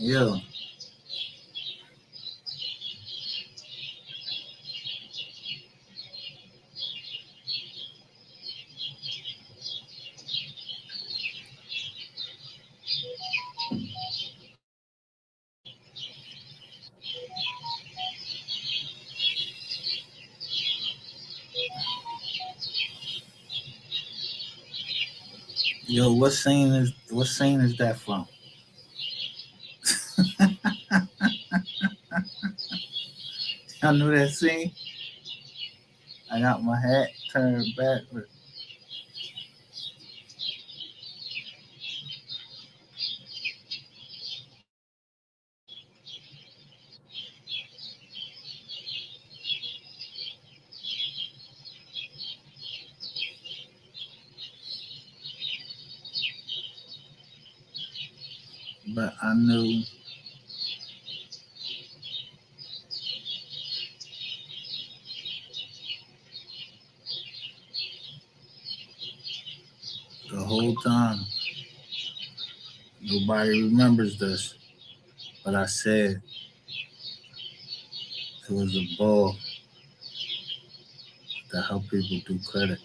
Yo, yo, what scene is that from? I know that scene. I got my hat turned backward. But I knew the whole time. Nobody remembers this, but I said it was a ball to help people do credit.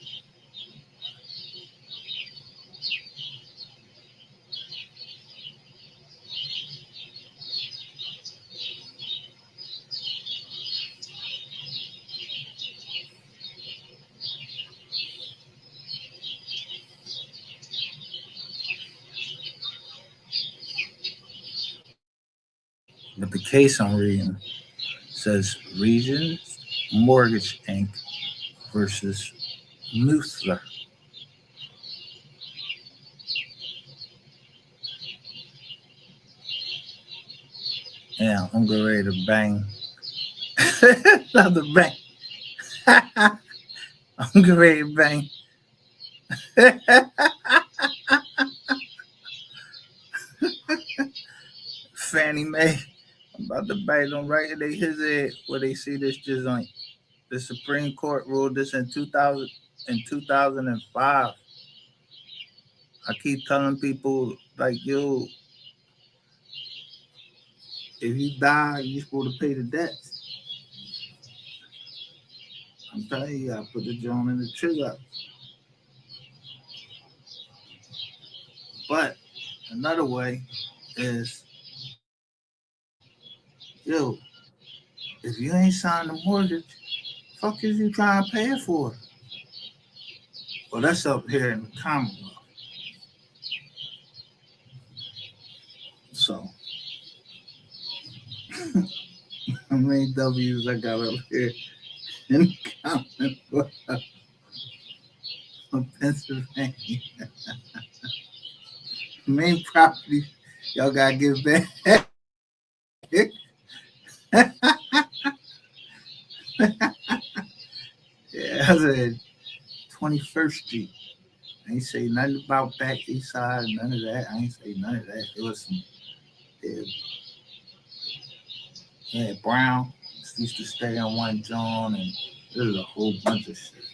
But the case I'm reading says Regions Mortgage Inc. versus Nuthin. Yeah, I'm getting ready to bang. Another bang. I'm getting ready to bang. Fannie Mae. I'm about to bang them right in his head where they see this joint. The Supreme Court ruled this in 2005. I keep telling people like, yo, if you die, you're supposed to pay the debts. I'm telling you, I put the joint in the trigger. But another way is, yo, if you ain't signed the mortgage, fuck is you trying to pay it for? Well, that's up here in the Commonwealth. So, how many W's I got up here in the Commonwealth of Pennsylvania? Main property, y'all gotta give back. Yeah, I said 21st Street. I ain't say nothing about back east side, none of that. I ain't say none of that. It was some yeah, yeah, Brown used to stay on one John, and there was a whole bunch of shit.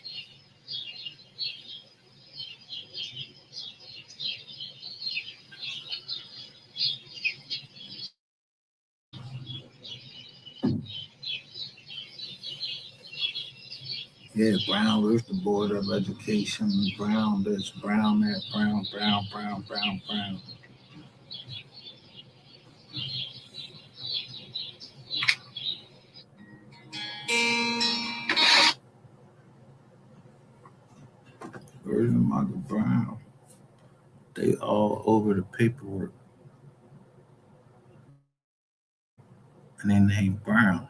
Yeah, Brown was the Board of Education. Brown this, Brown that, Brown, Brown, Brown, Brown, Brown. Where's the mother Brown? They all over the paperwork, and they named Brown.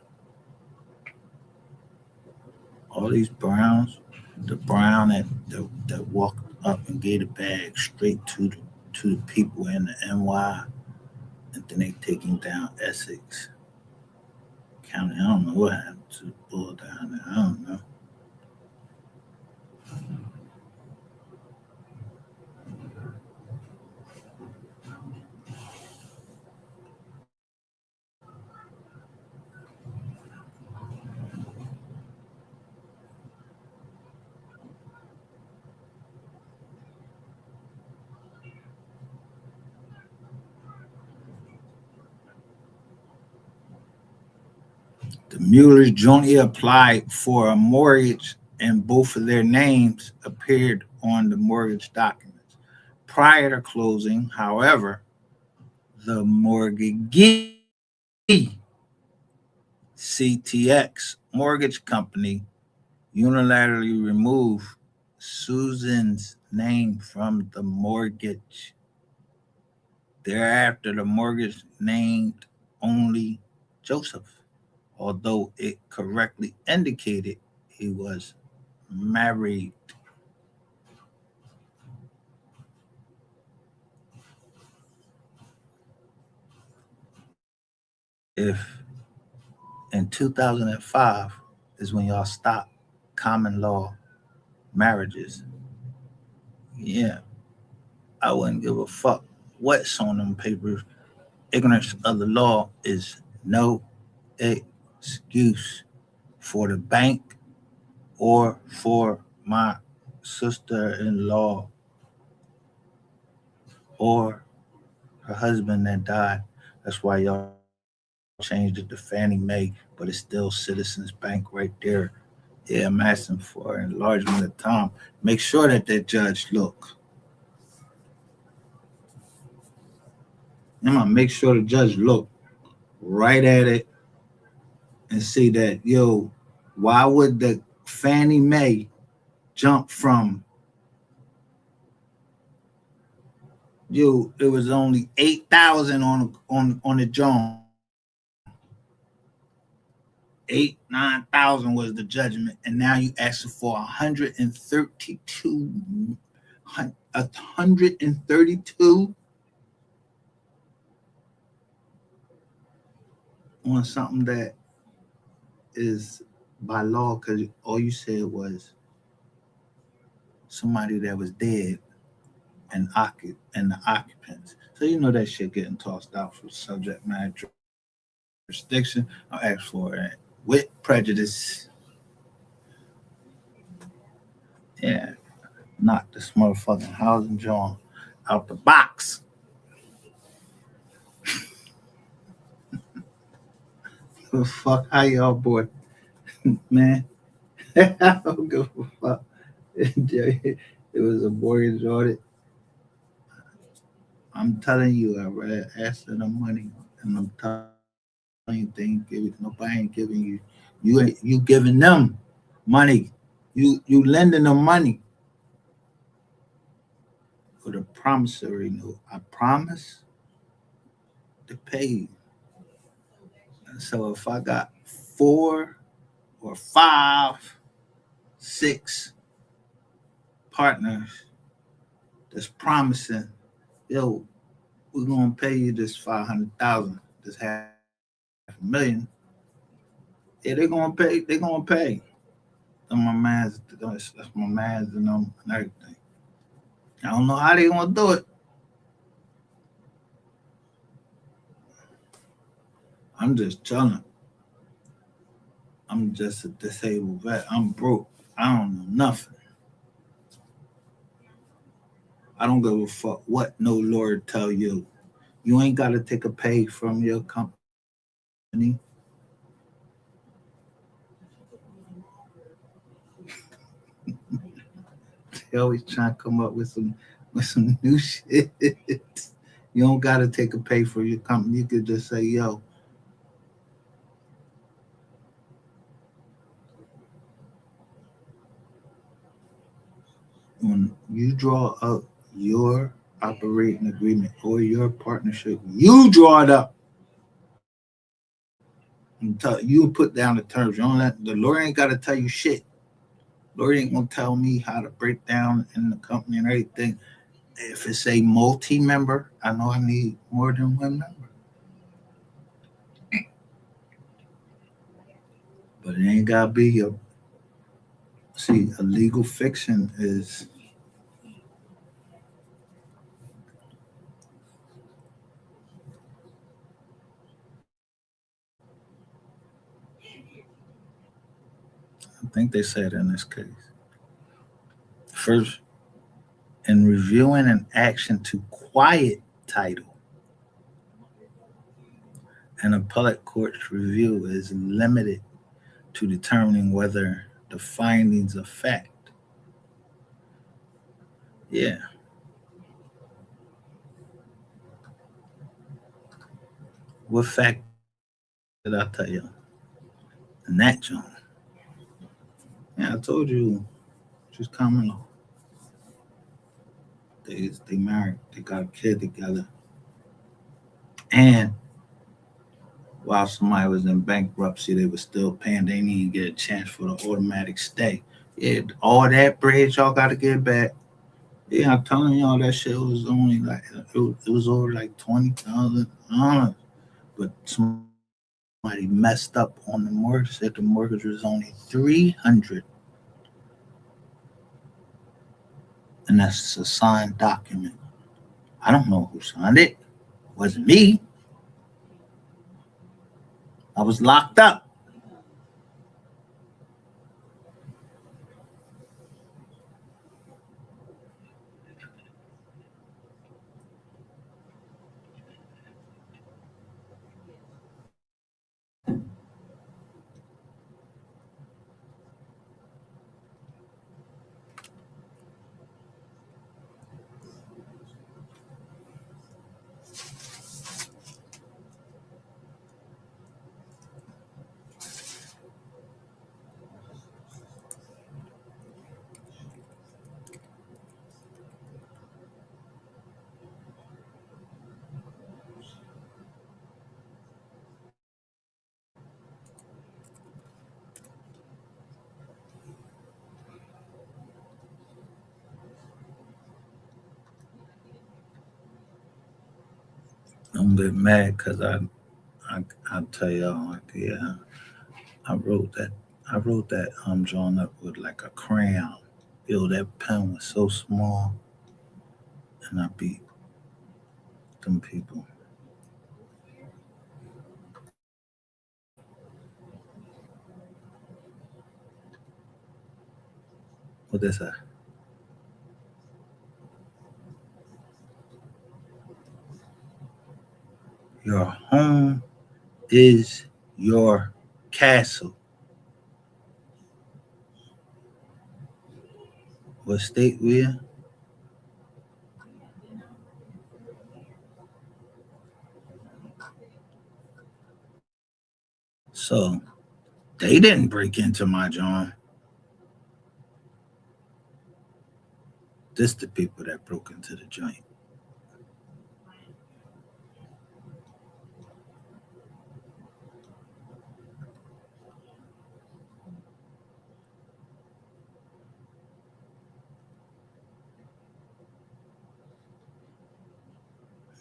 All these Browns, the Brown that walked up and gave the bag straight to the people in the NY, and then they take him down Essex County. I don't know what happened to the bull down there. I don't know. The Muellers jointly applied for a mortgage, and both of their names appeared on the mortgage documents. Prior to closing, however, the mortgagee, CTX Mortgage Company, unilaterally removed Susan's name from the mortgage. Thereafter, the mortgage named only Joseph, although it correctly indicated he was married. If in 2005 is when y'all stopped common law marriages, yeah, I wouldn't give a fuck what's on them papers. Ignorance of the law is no excuse for the bank or for my sister-in-law or her husband that died. That's why y'all changed it to Fannie Mae, but it's still Citizens Bank right there. Yeah, I'm asking for enlargement of time. Make sure that that judge look. I'm gonna make sure the judge look right at it and see that, yo, why would the Fannie Mae jump from, yo, it was only 8,000 on the Joan. 8, 9,000 was the judgment, and now you asking for 132 on something that is by law because all you said was somebody that was dead and the occupants. So you know that shit getting tossed out for subject matter jurisdiction. I'll ask for it with prejudice. Yeah, knock this motherfucking housing John out the box. Fuck how y'all boy, man. I don't give a fuck. It was a mortgage audit. I'm telling you, I read asking them money, and I'm telling you, they ain't giving. Nobody ain't giving you. You giving them money. You lending them money for the promissory note. I promise to pay you. So if I got 4 or 5, 6 partners that's promising, yo, we're gonna pay you this 500,000, this $500,000. Yeah, they're gonna pay. They're gonna pay. That's my man's and them and everything. I don't know how they gonna do it. I'm just chilling. I'm just a disabled vet. I'm broke. I don't know nothing. I don't give a fuck what no lawyer tell you. You ain't gotta take a pay from your company. They always trying to come up with some new shit. You don't gotta take a pay for your company. You could just say, yo, when you draw up your operating agreement or your partnership, you draw it up. You put down the terms. You don't let the lawyer ain't gotta tell you shit. Lawyer ain't gonna tell me how to break down in the company and everything. If it's a multi-member, I know I need more than one member. But it ain't gotta be your. See, a legal fiction is. I think they said in this case. First, in reviewing an action to quiet title, An appellate court's review is limited to determining whether the findings of fact. Yeah. What fact did I tell you? And that John. Yeah, I told you. Just common law. They married. They got a kid together. And while somebody was in bankruptcy, they were still paying. They didn't get a chance for the automatic stay. Yeah, all that bread y'all got to get back. Yeah, I'm telling y'all that shit was only like it was over like $20,000. But somebody messed up on the mortgage. Said the mortgage was only 300, and that's a signed document. I don't know who signed it. It wasn't me. I was locked up. Don't get mad because I tell y'all like yeah I wrote that drawing up with like a crayon. Yo, that pen was so small, and I beat them people. What they say? Your home is your castle. What state we in? So they didn't break into my joint. This the people that broke into the joint.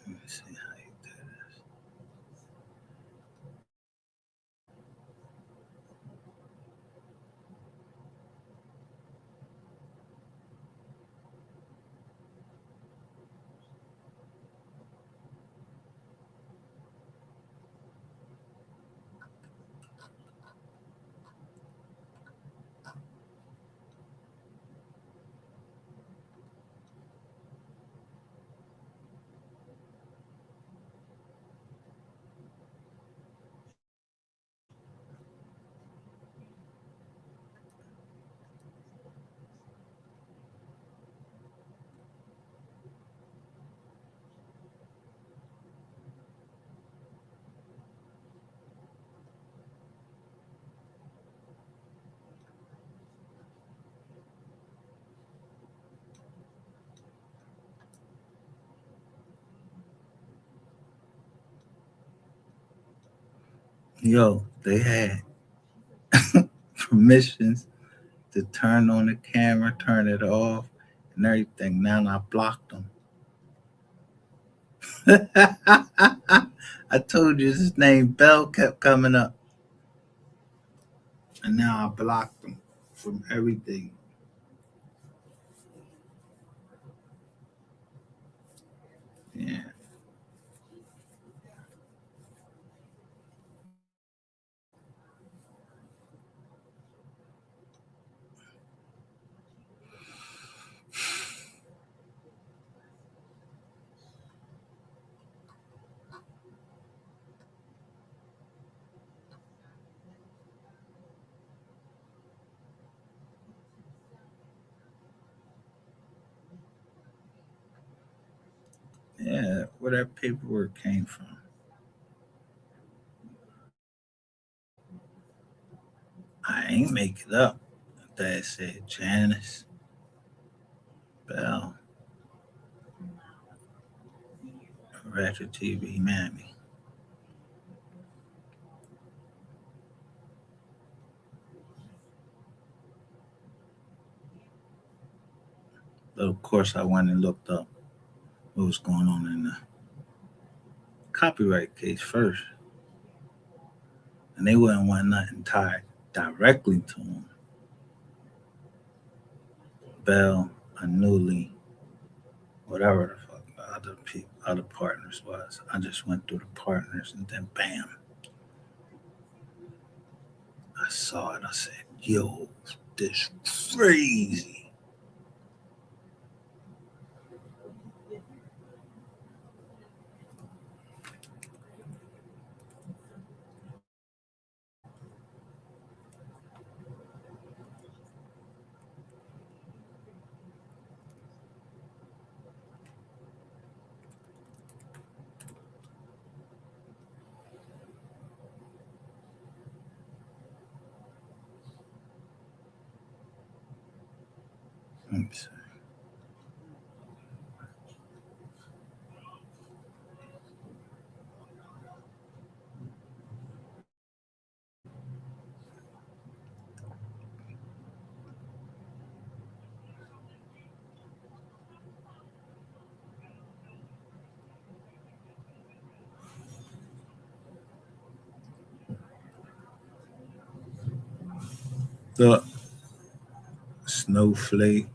Let me see how you do this. Yo, they had permissions to turn on the camera, turn it off, and everything. Now I blocked them. I told you his name Bell kept coming up, and now I blocked him from everything. Yeah. Yeah, where that paperwork came from. I ain't make it up. Dad said Janice Bell, Ratchet TV Mammy. But of course, I went and looked up what was going on in the copyright case first, and they wouldn't want nothing tied directly to him. Bell, Anuli, whatever the fuck the other partners was. I just went through the partners, and then bam, I saw it. I said, "Yo, this crazy." Let me see. The snowflake.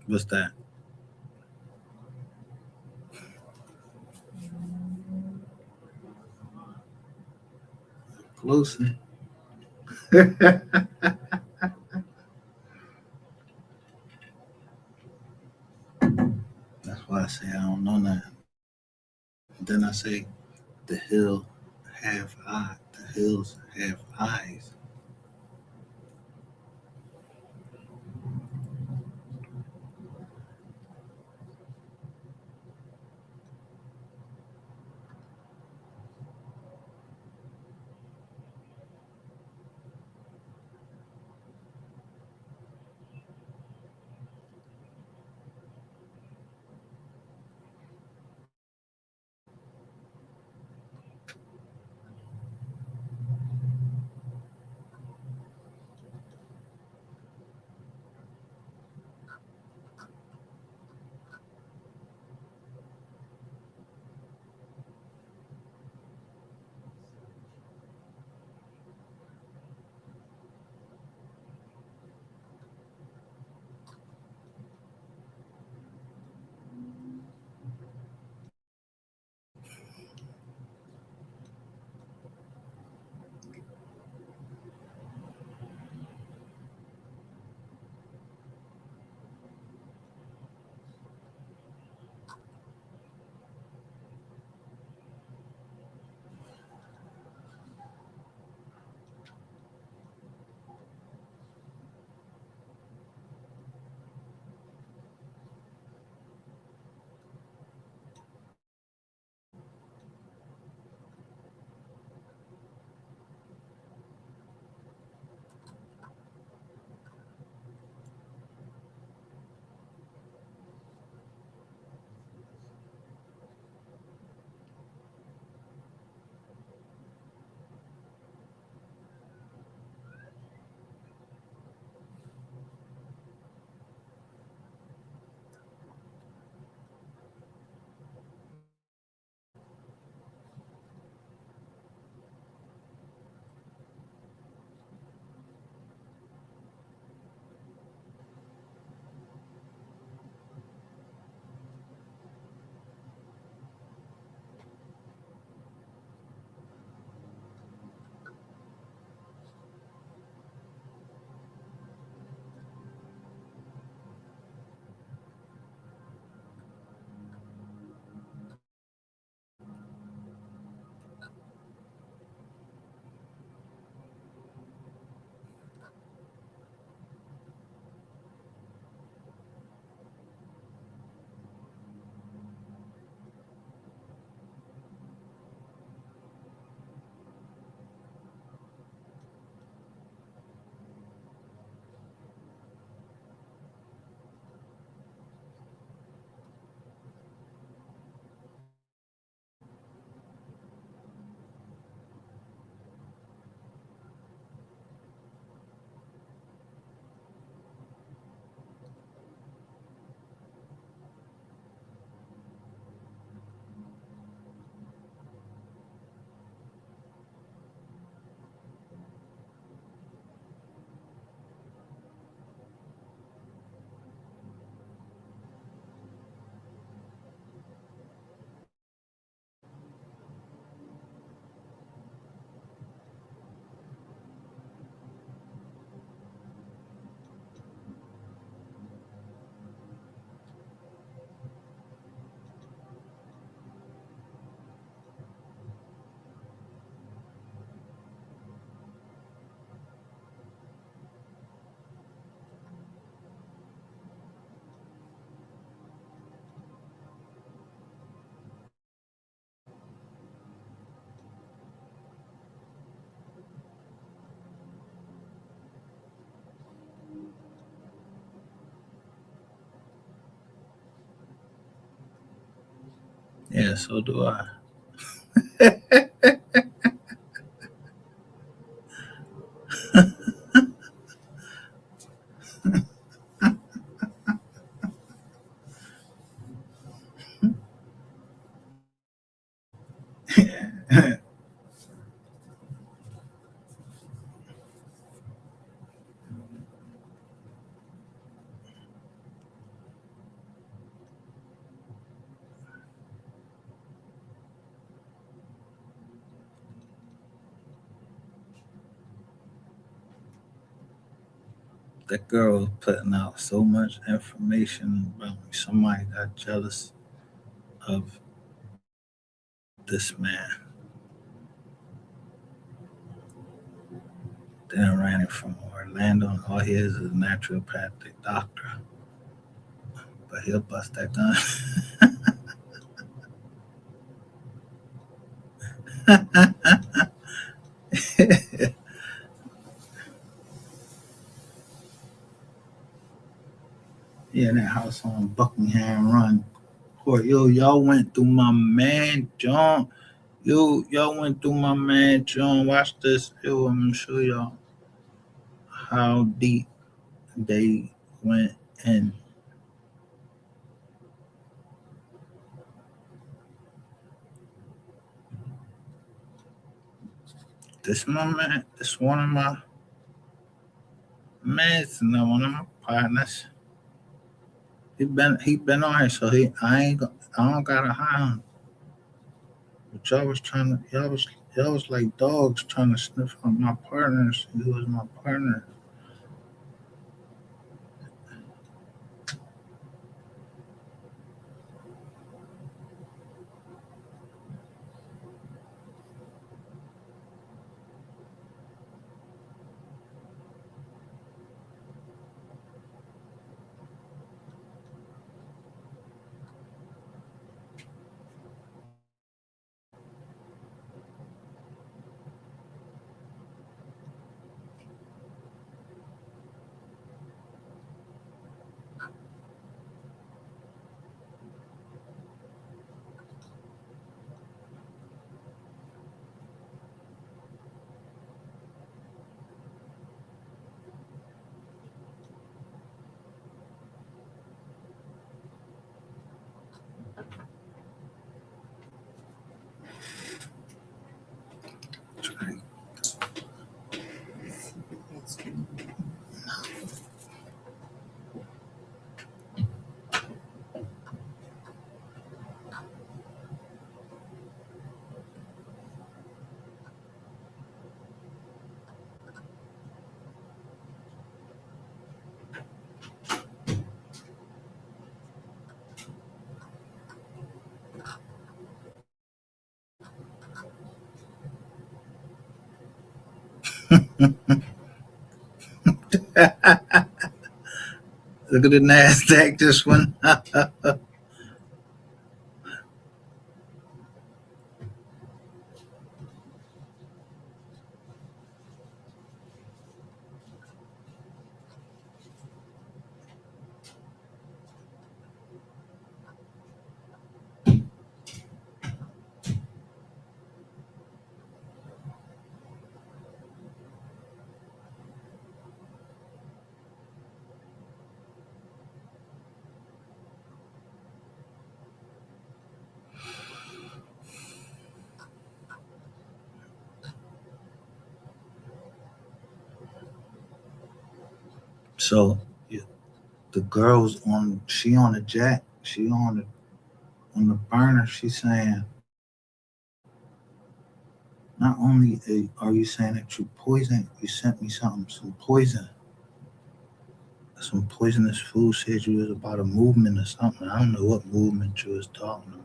What's that? Closer. That's why I say I don't know nothing. Then I say the hill have eye. The hills have eyes. Yeah, so do I. That girl was putting out so much information about me. Somebody got jealous of this man. Then ran it from Orlando, and all he is a naturopathic doctor. But he'll bust that gun. Yeah, that house on Buckingham Run. Court. Yo, y'all went through my man John. Yo, y'all went through my man John. Watch this. Yo, I'm gonna show y'all how deep they went in. This my man. This one of my mans and one of my partners. He been on here, so I don't gotta hide him. But y'all was like dogs trying to sniff on my partners. He was my partner. Look at the Nasdaq. This one. So yeah, the girl's on. She on the jack. She on the burner. She's saying, not only are you saying that you poison, you sent me some poison, some poisonous food. Said you was about a movement or something. I don't know what movement you was talking about.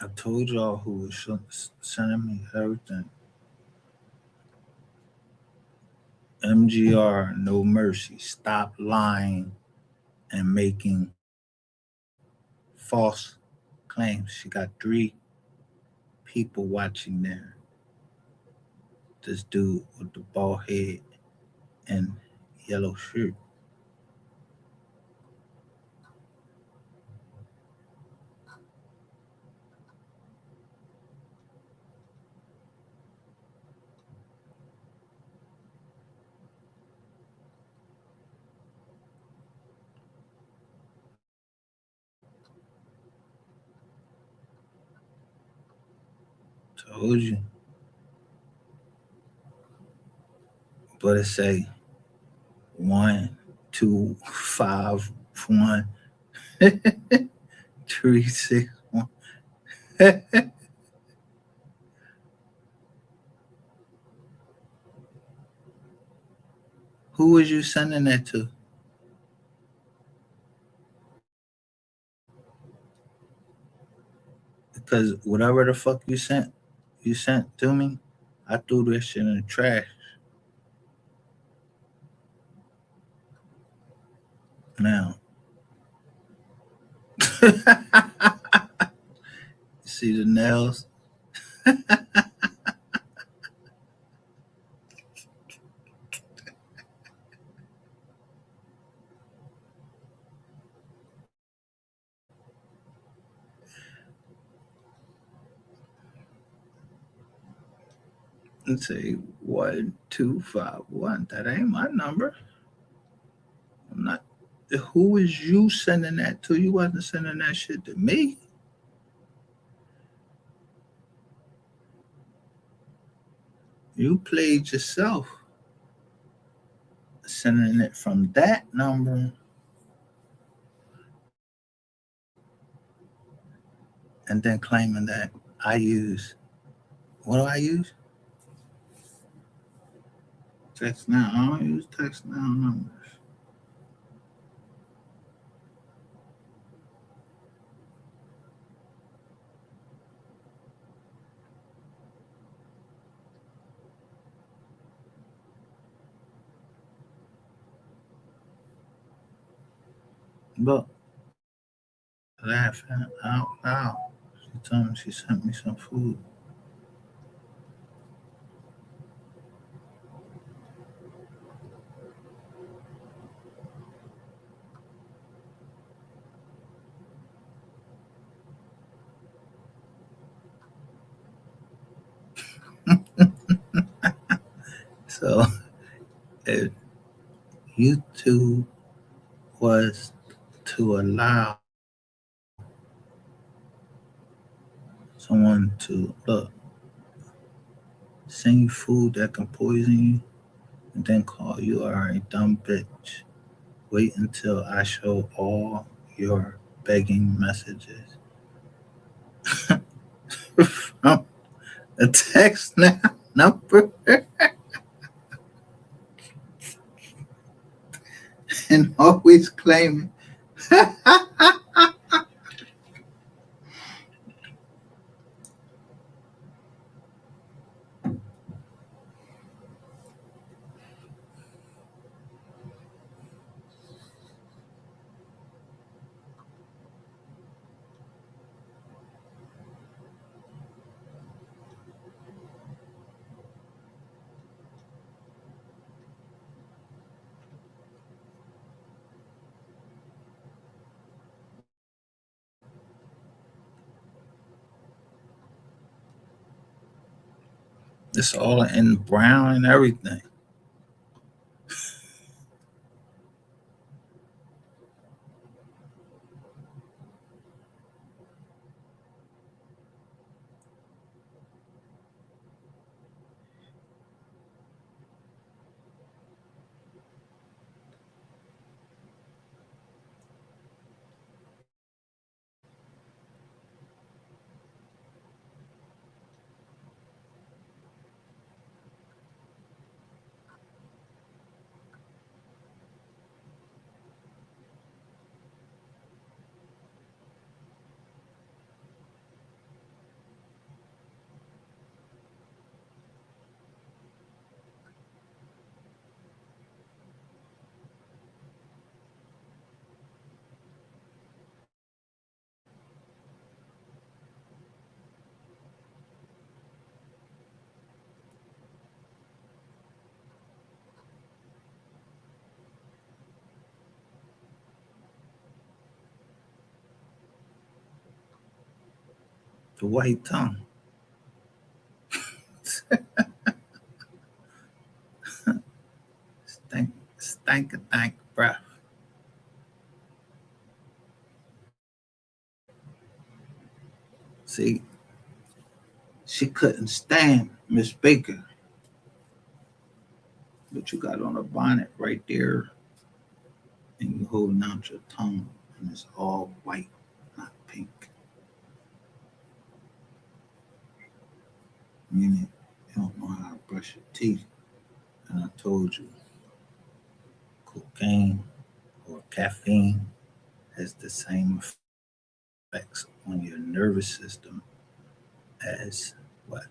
I told y'all who was sending me everything. MGR, no mercy. Stop lying and making false claims. She got 3 people watching there. This dude with the bald head and yellow shirt. Told you. But it say 1, 2, 5, 1, 3, 6, 1. Who was you sending that to? Because whatever the fuck you sent to me, I threw that shit in the trash. Now, see the nails? And say 1, 2, 5, 1. That ain't my number. I'm not. Who is you sending that to? You wasn't sending that shit to me. You played yourself, sending it from that number and then claiming that I use. What do I use? Text now. I don't use text now numbers. But laughing out loud. She told me she sent me some food. So if YouTube was to allow someone to look, send you food that can poison you, and then call you are a dumb bitch. Wait until I show all your begging messages from a text now number and always claiming it's all in brown and everything. The white tongue. Stank, stank breath. See, she couldn't stand Miss Baker, but you got on a bonnet right there, and you holding out your tongue, and it's all white, not pink. Meaning you don't know how to brush your teeth. And I told you, cocaine or caffeine has the same effects on your nervous system as what?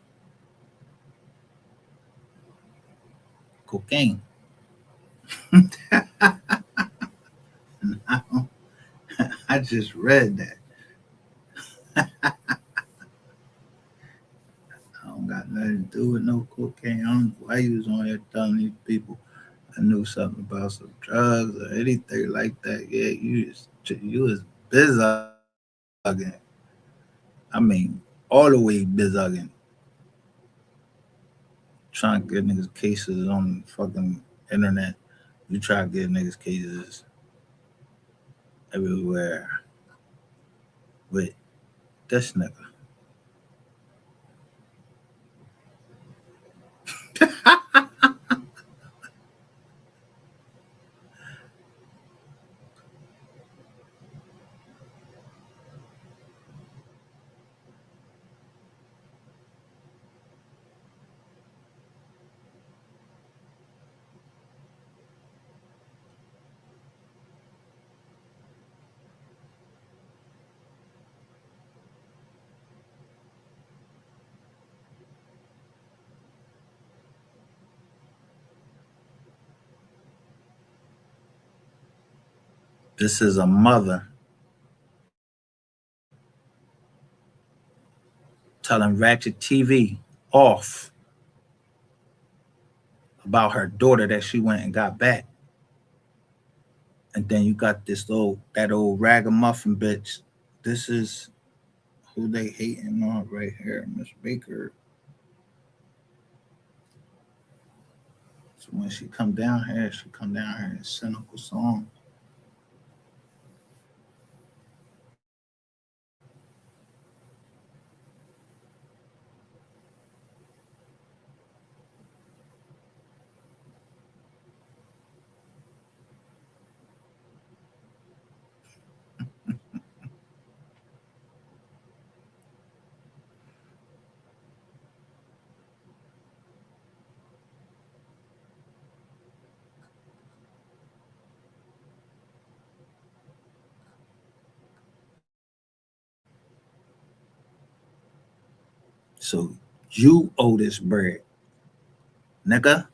Cocaine. And I just read that. I don't got nothing to do with no cocaine. I don't know why you was on here telling these people I knew something about some drugs or anything like that. Yeah, you was bizugging. I mean, all the way bizugging. Trying to get niggas cases on the fucking internet. You try to get niggas cases everywhere with this nigga. This is a mother telling Ratchet TV off about her daughter that she went and got back. And then you got that old ragamuffin bitch. This is who they hating on right here, Miss Baker. So when she come down here, she come down here in cynical song. So you owe this bread, nigga.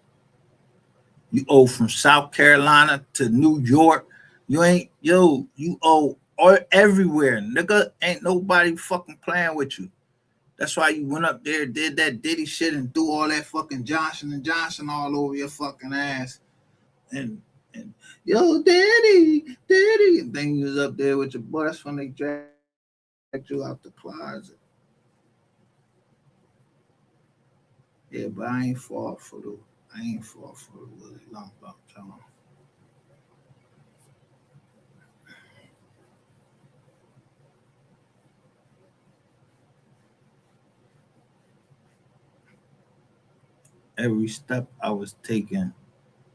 You owe from South Carolina to New York. You ain't you owe all everywhere, nigga. Ain't nobody fucking playing with you. That's why you went up there, did that Diddy shit, and threw all that fucking Johnson and Johnson all over your fucking ass. And yo, Diddy, and then you was up there with your boy. That's when they dragged you out the closet. Yeah, but I ain't fought for the Willie Lump John. Every step I was taking,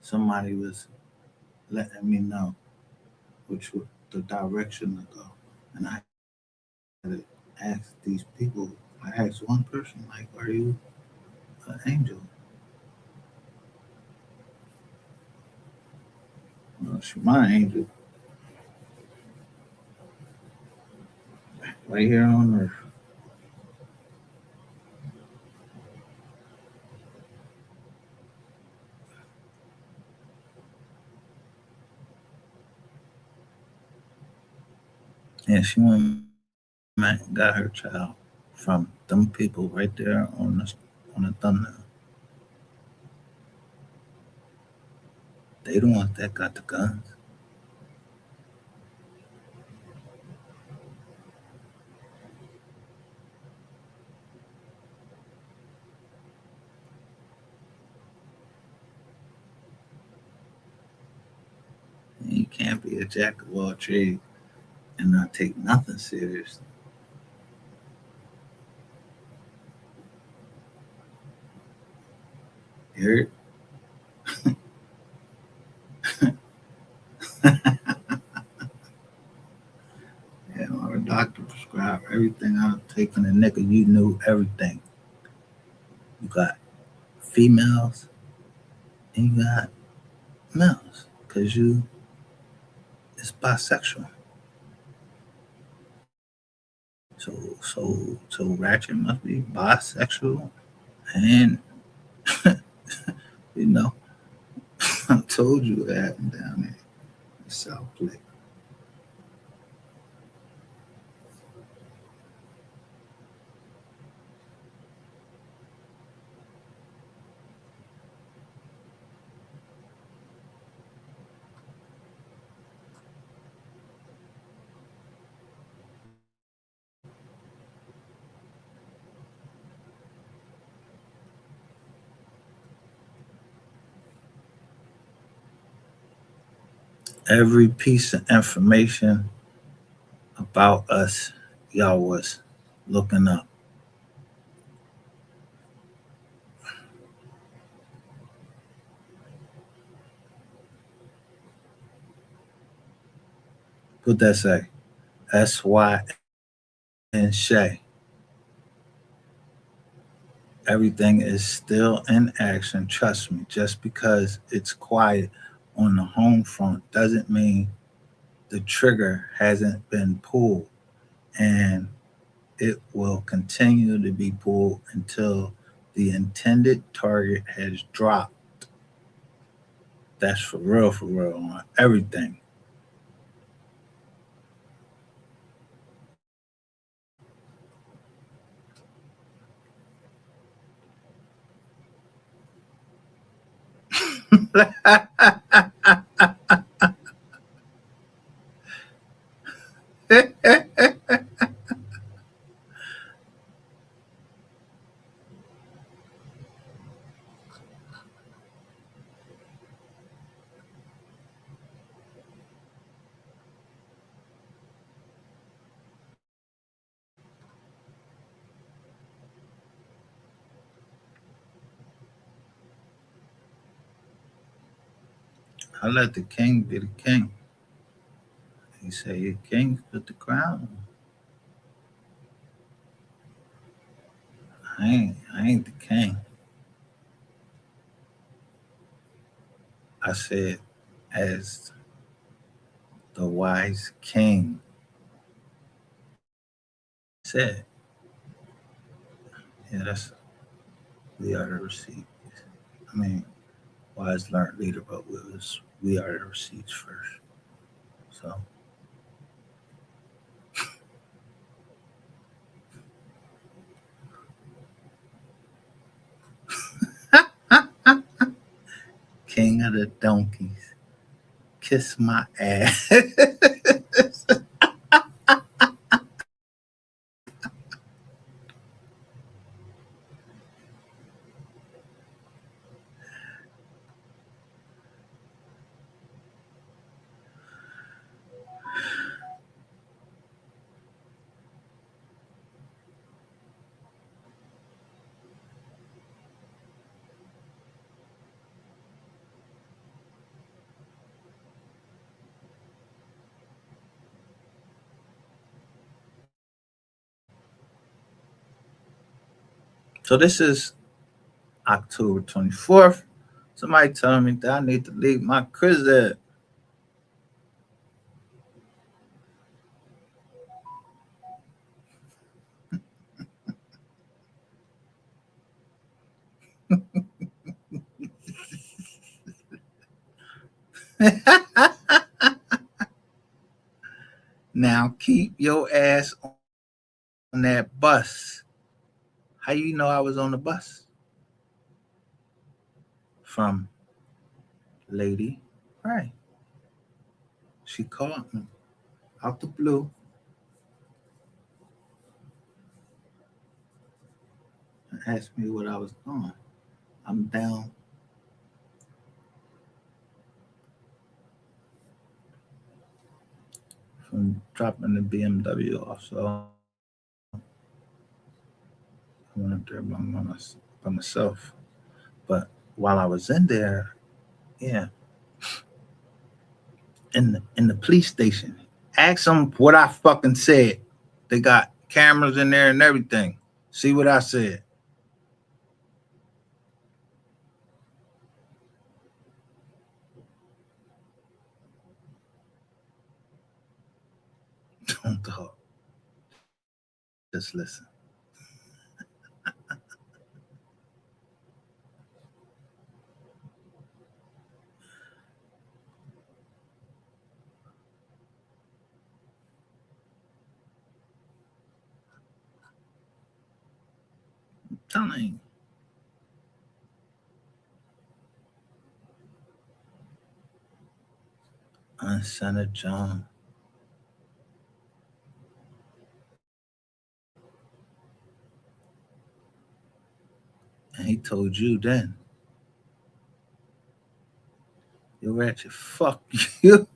somebody was letting me know which was the direction to go. And I had to ask these people. I asked one person, like, "Are you an angel?" Well, she's my angel, right here on earth. And she went back and got her child from them people right there on the thumbnail. They the ones that got the guns. you can't be a jack of all trades and not take nothing serious. You heard? Yeah, our doctor prescribed everything I was taking. A nigga, you knew everything. You got females and you got males because you is bisexual. So Ratchet must be bisexual, and you know I told you what happened down there in South Lake. Every piece of information about us, y'all was looking up. What that say? SY and Shay. Everything is still in action. Trust me. Just because it's quiet on the home front doesn't mean the trigger hasn't been pulled, and it will continue to be pulled until the intended target has dropped. That's for real on everything. I let the king be the king. He said, "Your king's put the crown. I ain't the king." I said, as the wise king said, yeah, that's we are the receipt. I mean, wise learned leader, but we are the receipts first. So king of the donkeys, kiss my ass. So this is October 24th. Somebody telling me that I need to leave my crib. Now keep your ass on that bus. How you know I was on the bus? From Lady Right. She called me out the blue and asked me what I was doing. I'm down from dropping the BMW off. So I went up there by myself. But while I was in there, yeah, in the police station, ask them what I fucking said. They got cameras in there and everything. See what I said. Don't talk. Just listen. I'm telling you. Senator John, and he told you then, you ratchet, fuck you.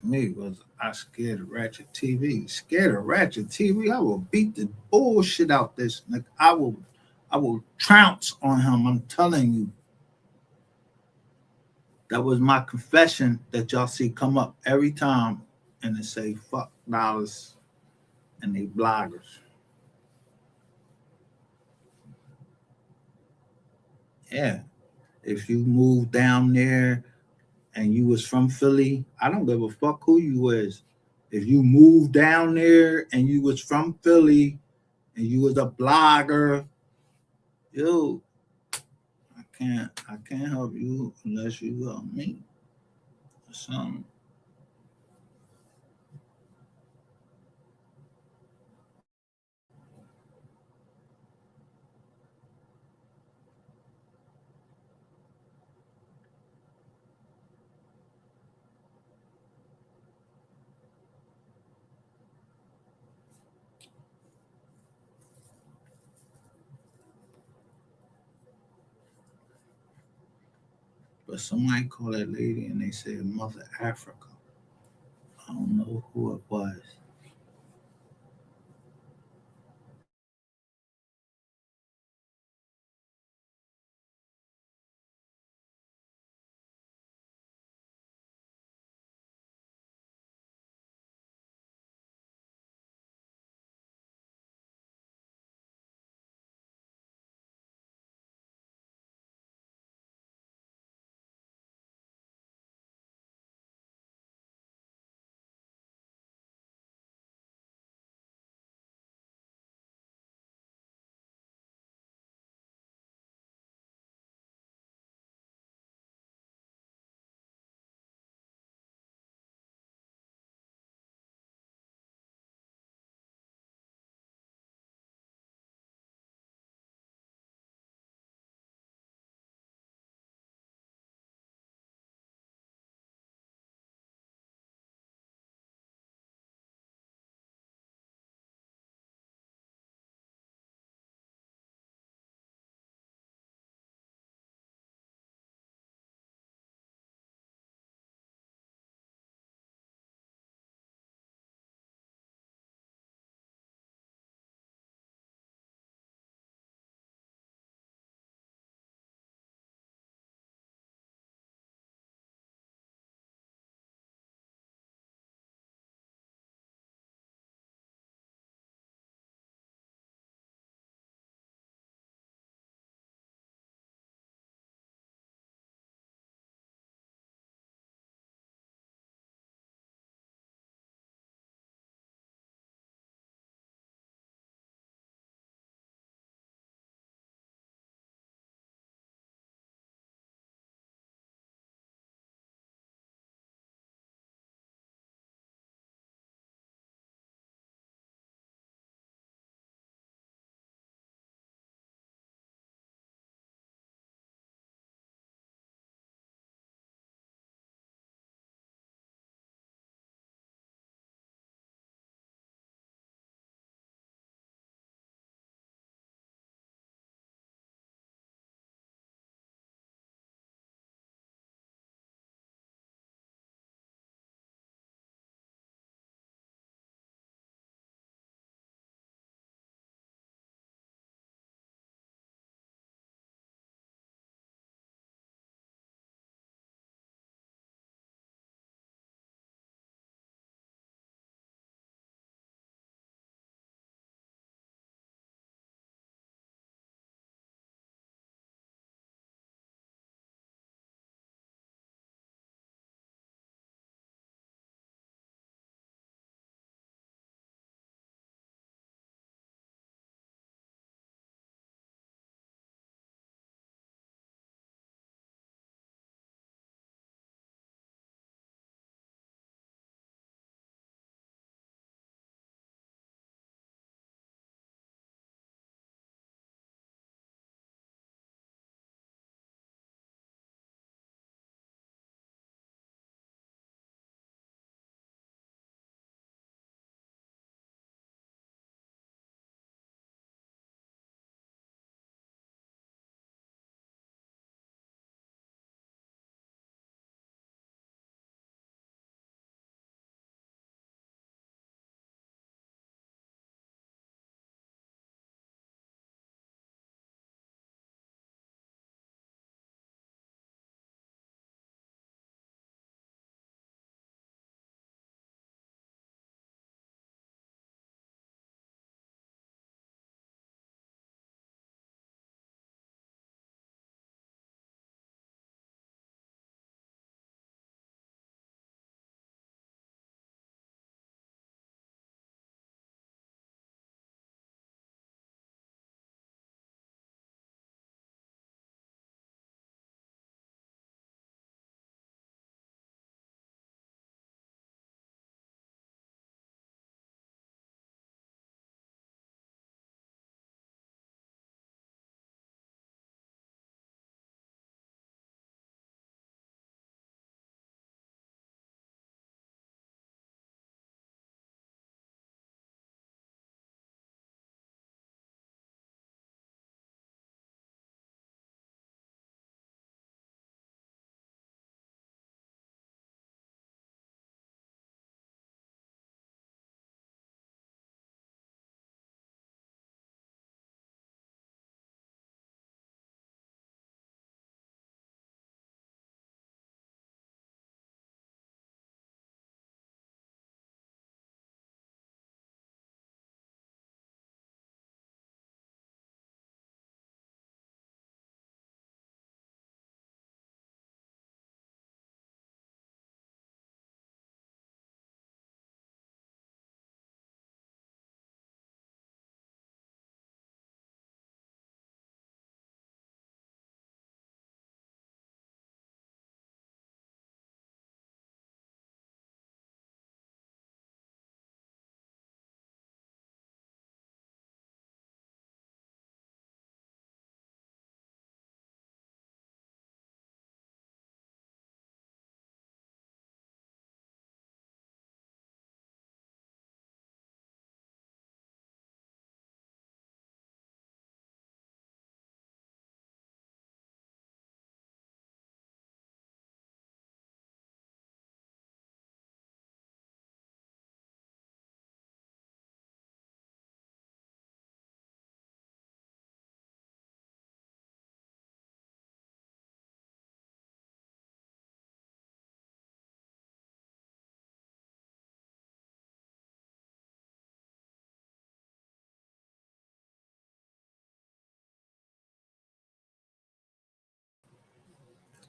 Me was I scared of Ratchet TV. Scared of Ratchet TV. I will beat the bullshit out this nigga. I will trounce on him. I'm telling you. That was my confession that y'all see come up every time and they say fuck dollars and they bloggers. Yeah. If you move down there and you was from Philly, I don't give a fuck who you was. If you moved down there and you was from Philly and you was a blogger, yo, I can't help you unless you help me or something. But somebody called that lady and they said Mother Africa. I don't know who it was.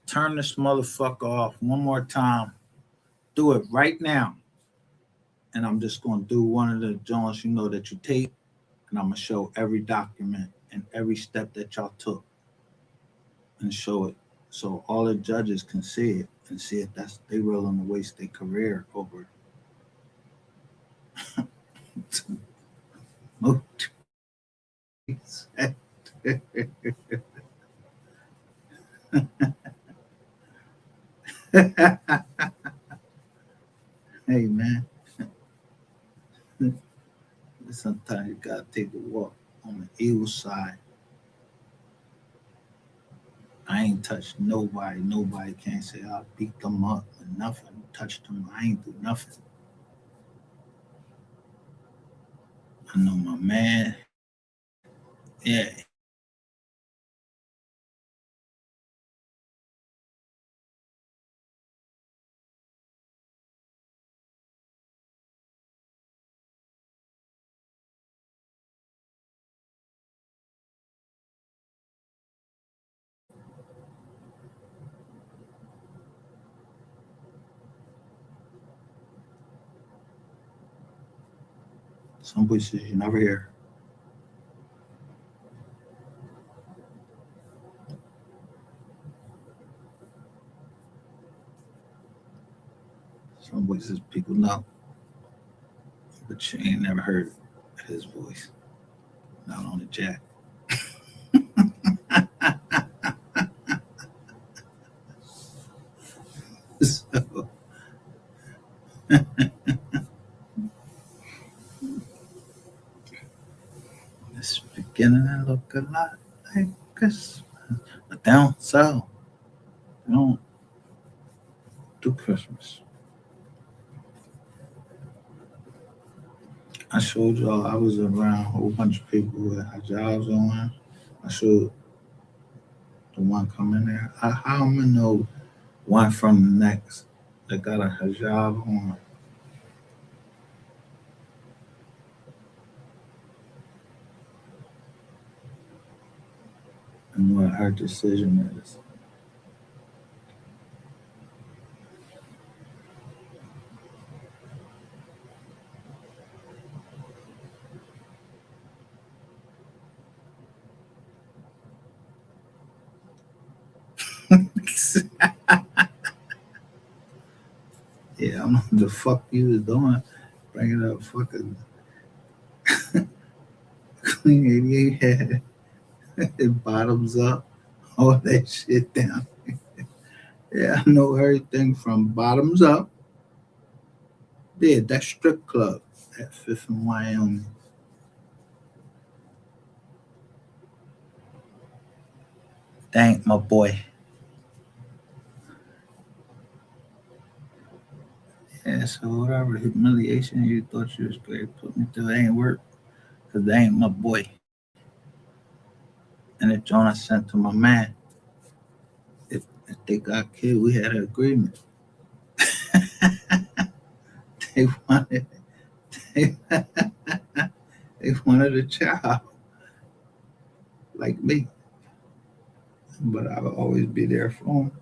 Turn this motherfucker off one more time. Do it right now. And I'm just gonna do one of the joints that you take, and I'm gonna show every document and every step that y'all took and show it so all the judges can see it and see if that's they willing to waste their career over movies. Hey man, sometimes you gotta take a walk on the evil side. I ain't touched nobody. Nobody can't say I beat them up or nothing. Touched them. I ain't do nothing. I know my man. Yeah, some voices you never hear. Some voices people know, but you ain't never heard his voice. Not on the jack. So it's beginning to look a lot like Christmas. But they don't sell. They don't do Christmas. I showed y'all I was around a whole bunch of people who had jobs on. I showed the one coming there. How am I know one from the next that got a hijab on and what her decision is. Yeah, I don't know what the fuck you was doing. Bringing up fucking Clean 88 head, bottoms up, all that shit down. Yeah, I know everything from bottoms up. Yeah, that strip club at Fifth and Wyoming. Thank my boy. Yeah, so whatever humiliation you thought you was great, put me through, it ain't work. Cause they ain't my boy. And the joint I sent to my man, if they got killed, we had an agreement. They wanted they, they wanted a child like me. But I will always be there for them.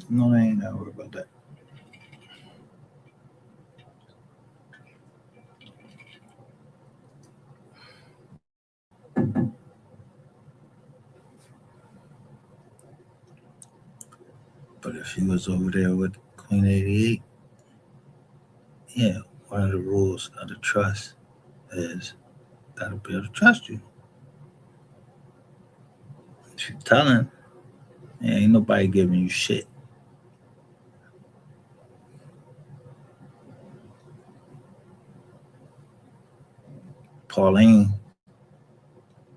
No, they ain't gotta worry about that. But if he was over there with Queen 88, yeah, one of the rules of the trust is gotta be able to trust you. If you telling, yeah, ain't nobody giving you shit. Pauline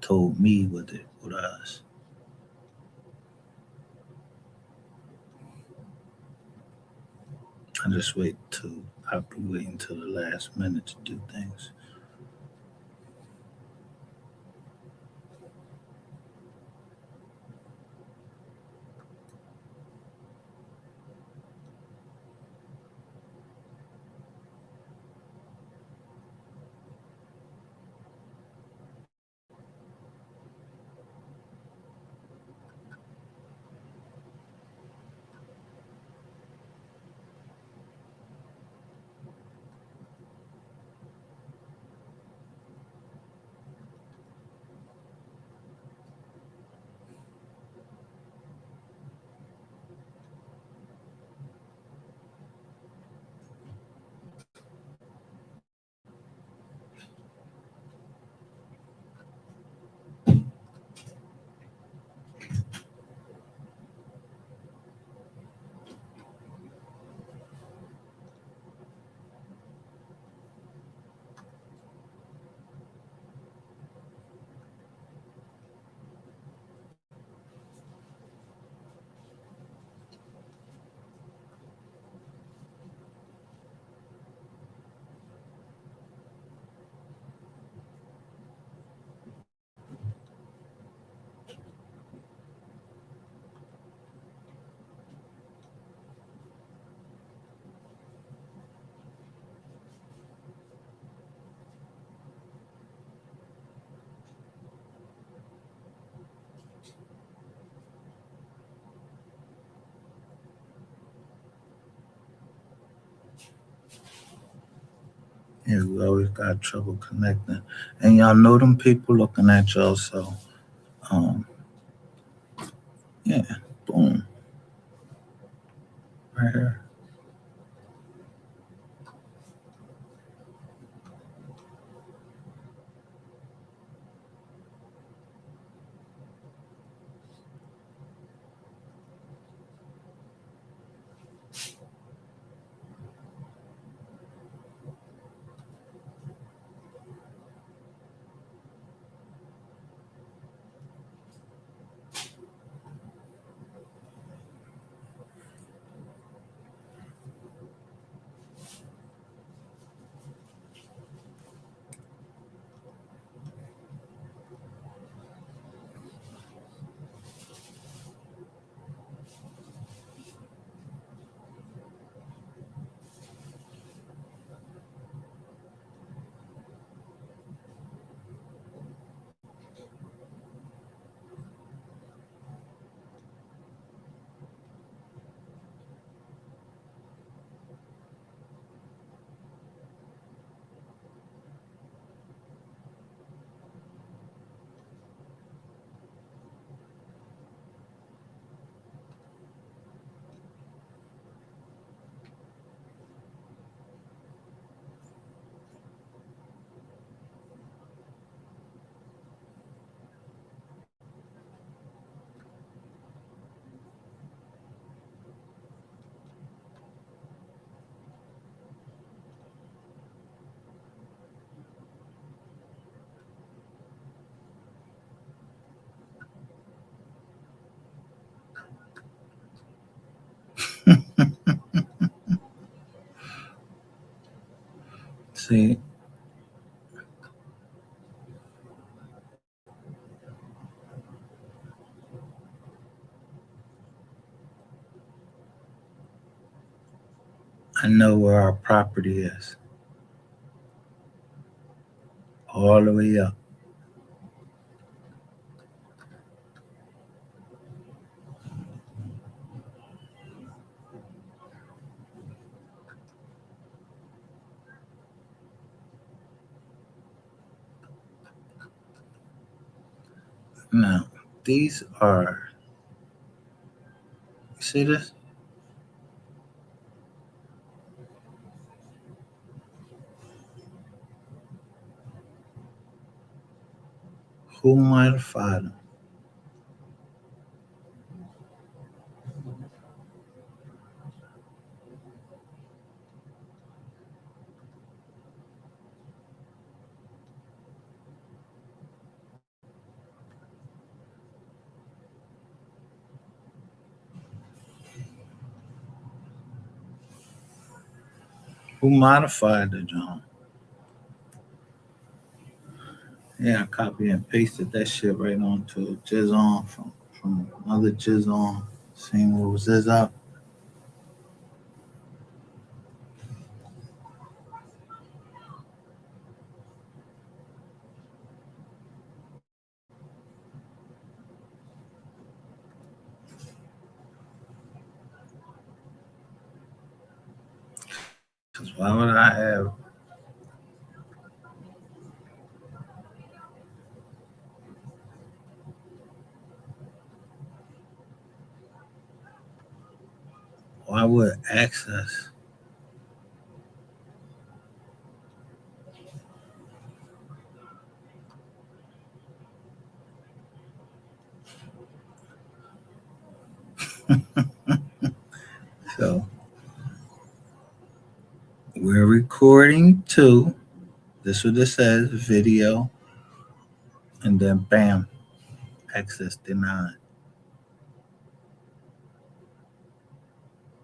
told me with us. I just wait till I'll be waiting till the last minute to do things. Yeah, we always got trouble connecting. And y'all know them people looking at y'all, so um yeah, boom, right here. See, I know where our property is, all the way up. Now, these are, you see this? Who modified them? Who modified the John? Yeah, I copy and pasted that shit right onto Jizz on from another Jizz on. Seeing what was this up. Cause why would I have? Why would access? So we're recording too. This is what it says: video, and then bam, access denied.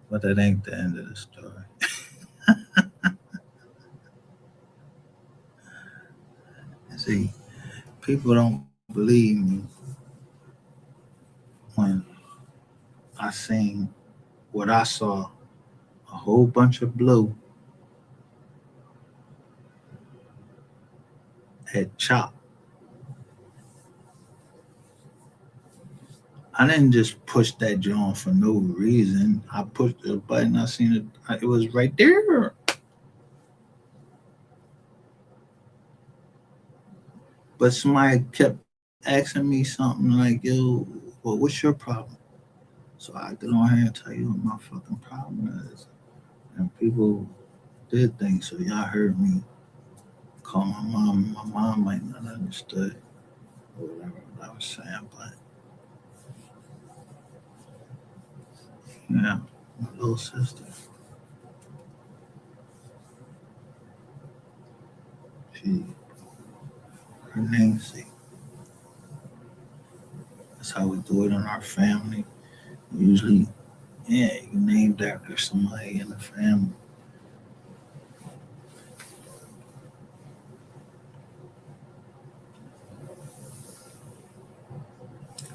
But that ain't the end of the story. See, people don't believe me when I seen what I saw, a whole bunch of blue had chopped. I didn't just push that joint for no reason. I pushed the button. I seen it. It was right there. But somebody kept asking me something like, yo, well, what's your problem? So I get on here and tell you what my fucking problem is. And people did things. So y'all heard me call my mom. My mom might not understood or whatever what I was saying, but yeah, my little sister, she, her namesake. That's how we do it in our family. Usually, yeah, you named after somebody in the family.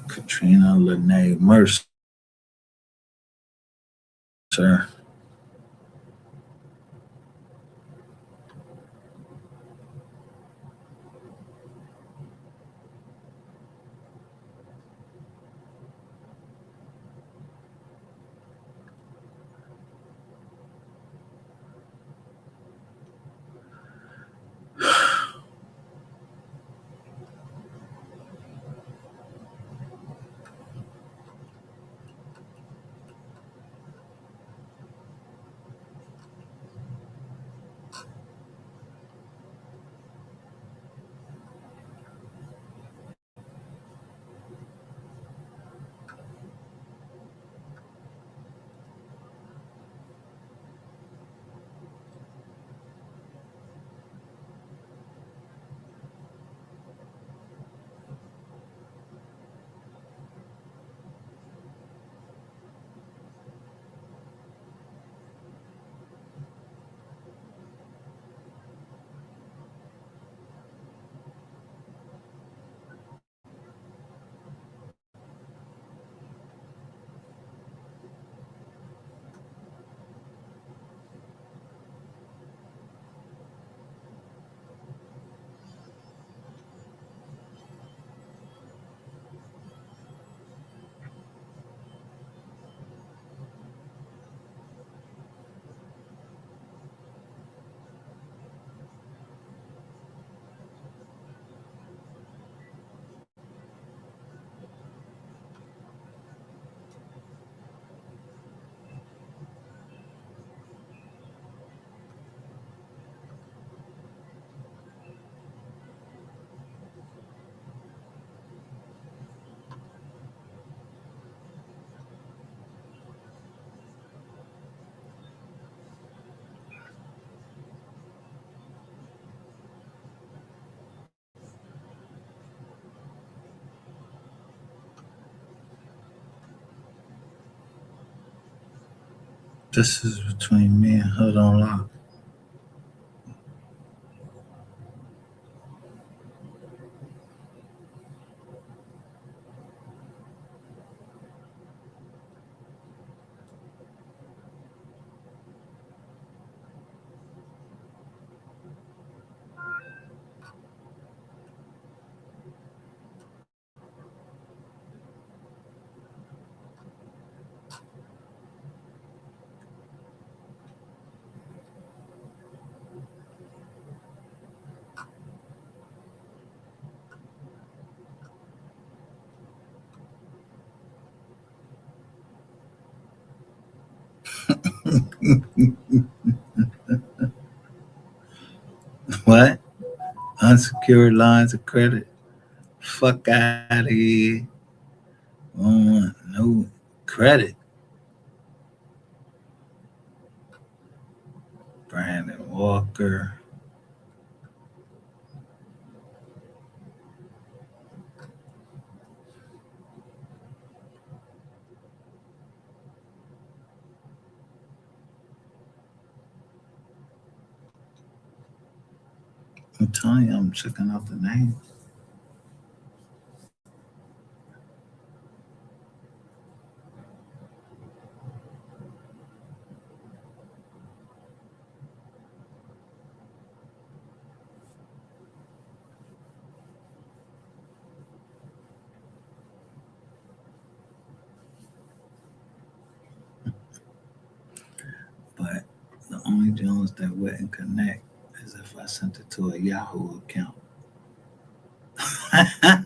Katrina Lene Mercer. This is between me and her on lock. What? Unsecured lines of credit? Fuck out of here. I don't want no credit. Brandon Walker. I'm telling you, I'm checking out the names. But the only Jones that wouldn't connect is if I sent it to a Yahoo account. I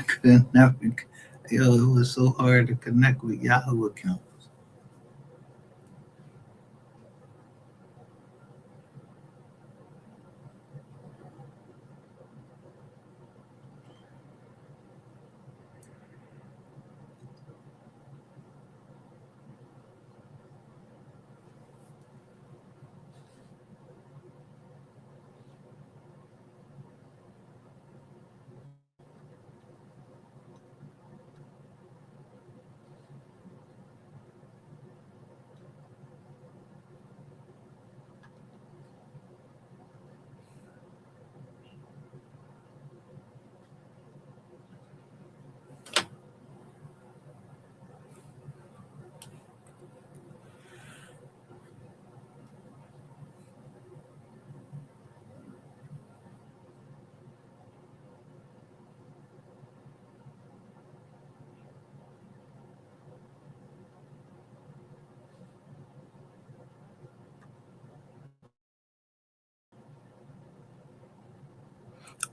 could never. Yo, it was so hard to connect with Yahoo accounts.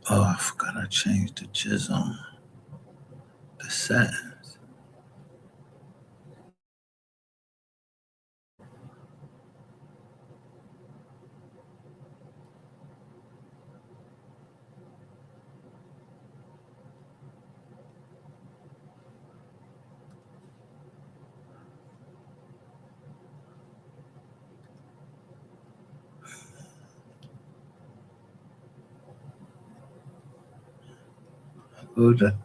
Oh, I forgot I changed the jizz on the settings. Hold up.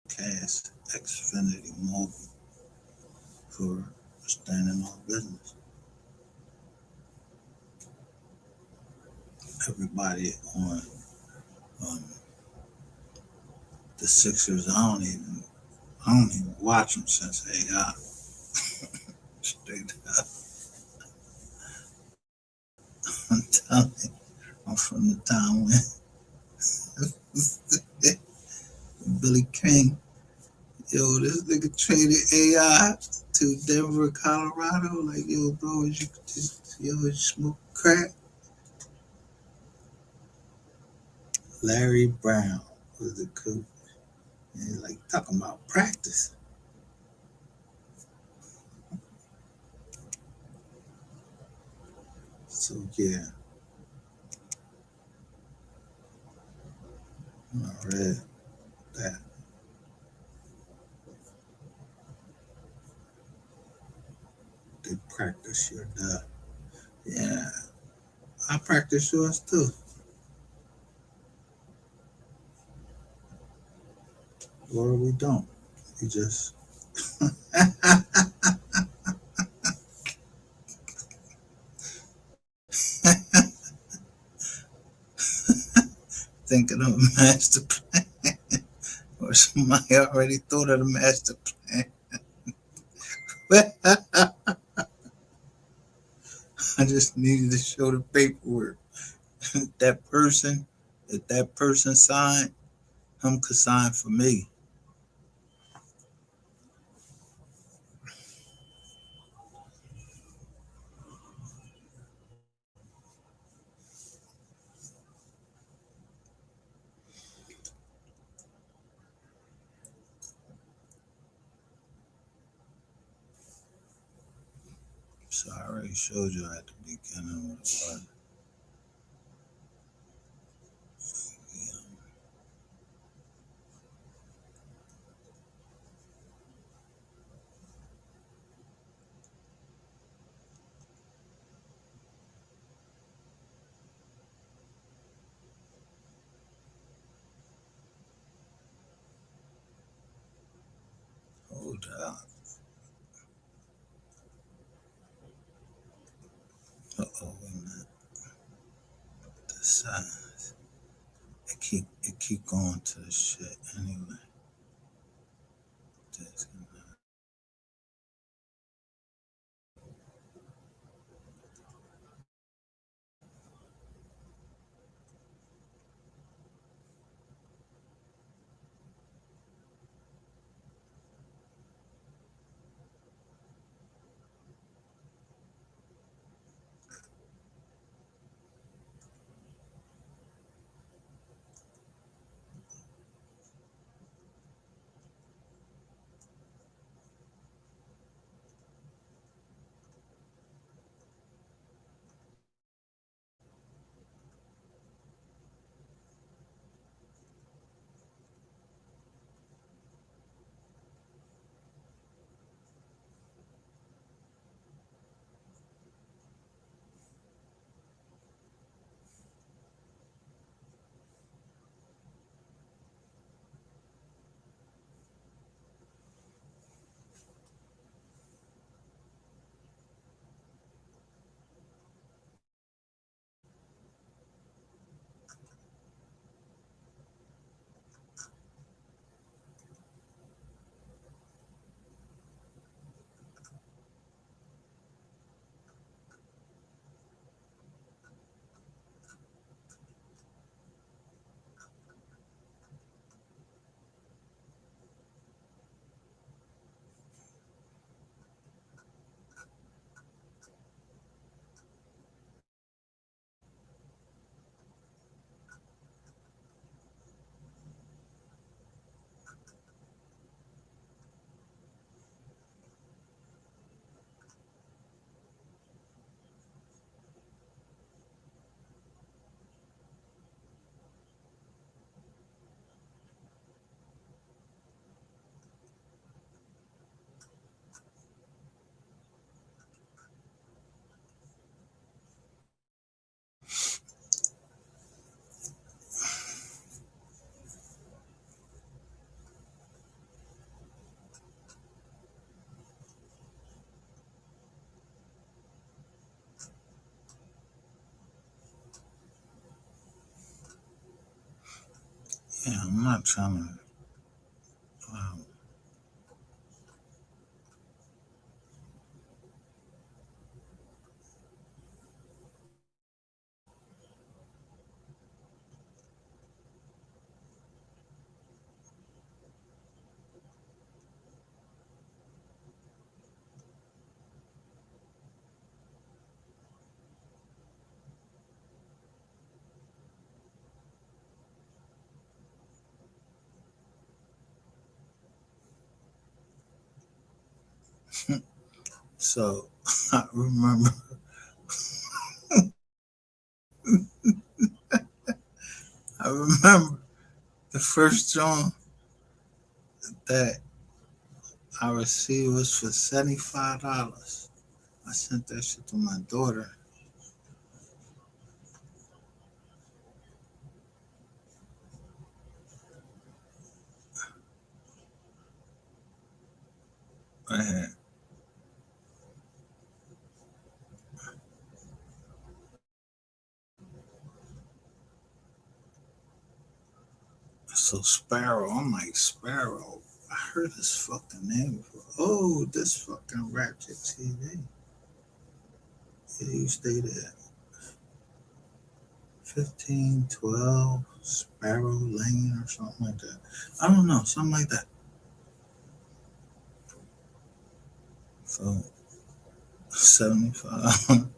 Cast Xfinity Mobile for standing on business. Everybody on um, the Sixers, I don't even watch them since they got straight up. I'm from the time when Billy King, yo, this nigga traded AI to Denver, Colorado. Like, yo, bro, you smoke crack? Larry Brown was the coach. And he's like talking about practice. So yeah, I read that they practice your dub. Yeah, I practice yours too. Or we don't. We just think of the master plan, or somebody already thought of the master plan. I just needed to show the paperwork. that person, if that person signed, him could sign for me. So I already showed you at the beginning what it was. Yeah. Hold up. Wait a minute. The size. It keep going to the shit anyway. This and that. Yeah, I'm not trying to. Um, So I remember, I remember the first joint that I received was for $75. I sent that shit to my daughter. I had so Sparrow. I'm like Sparrow. I heard this fucking name before. Oh, this fucking Ratchet TV. Yeah, you stayed at 1512 Sparrow Lane or something like that. I don't know, something like that. So 75.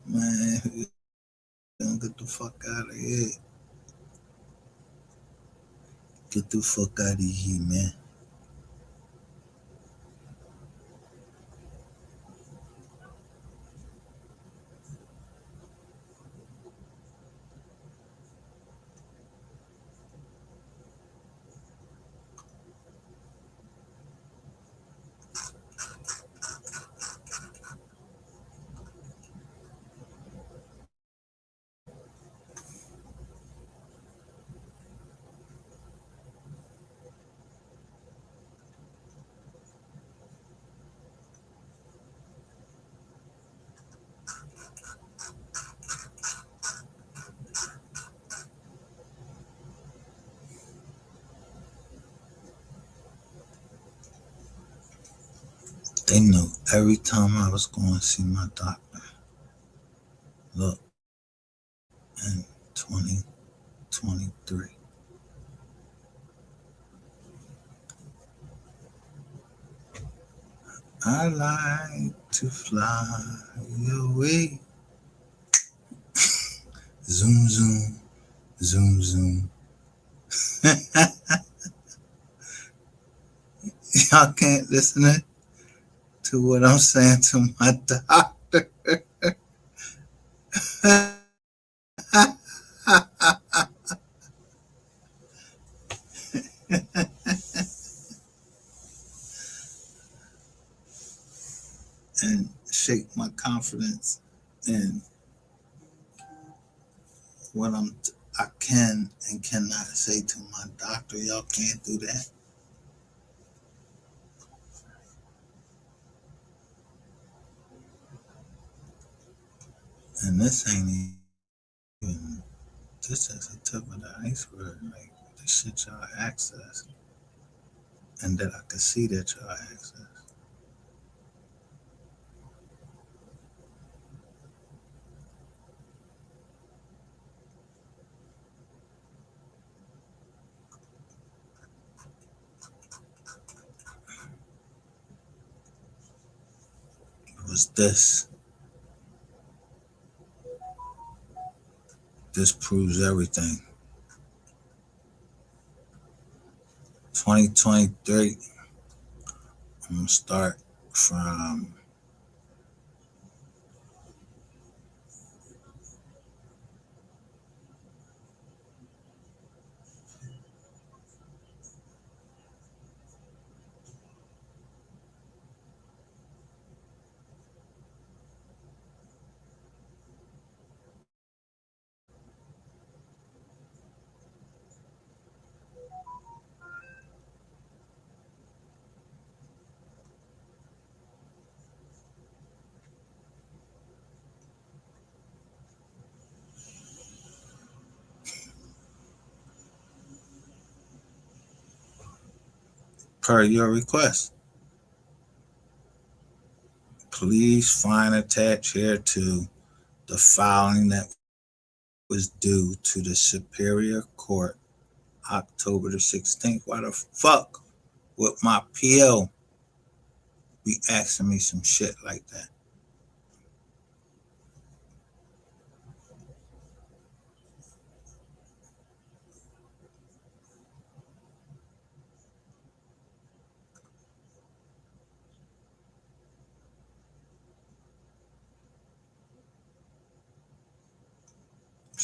Man, don't get the fuck out of here. Get the fuck out of here, man. They knew every time I was going to see my doctor. Look, in 2023. I like to fly away. Zoom, zoom, zoom, zoom. Y'all can't listen to what I'm saying to my doctor. And shake my confidence in what I can and cannot say to my doctor. Y'all can't do that. And this ain't even, this is the tip of the iceberg. Like the shit y'all access and that I could see that y'all access. It was this. This proves everything. 2023, I'm gonna start from per your request. Please find attached here to the filing that was due to the Superior Court October the 16th. Why the fuck would my PO be asking me some shit like that?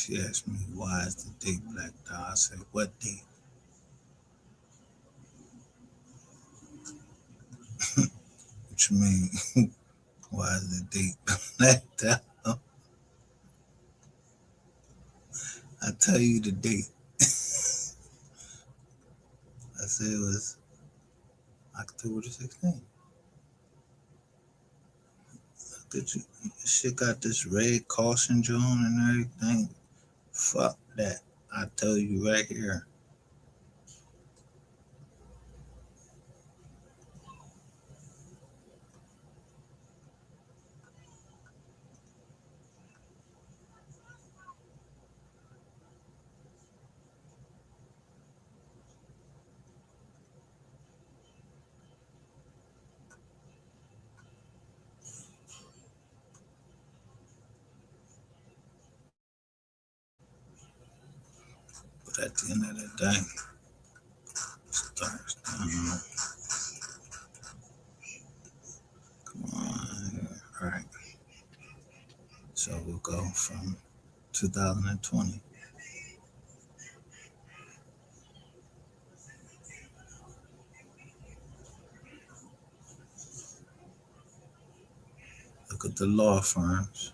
She asked me, why is the date Black Dog? I said, what date? What you mean? Why is the date Black Dog? I tell you the date. I said it was October the 16th. Did you? Shit got this red caution John and everything. Fuck that. I tell you right here. But at the end of the day, starts down. Come on. All right. So we'll go from 2020. Look at the law firms.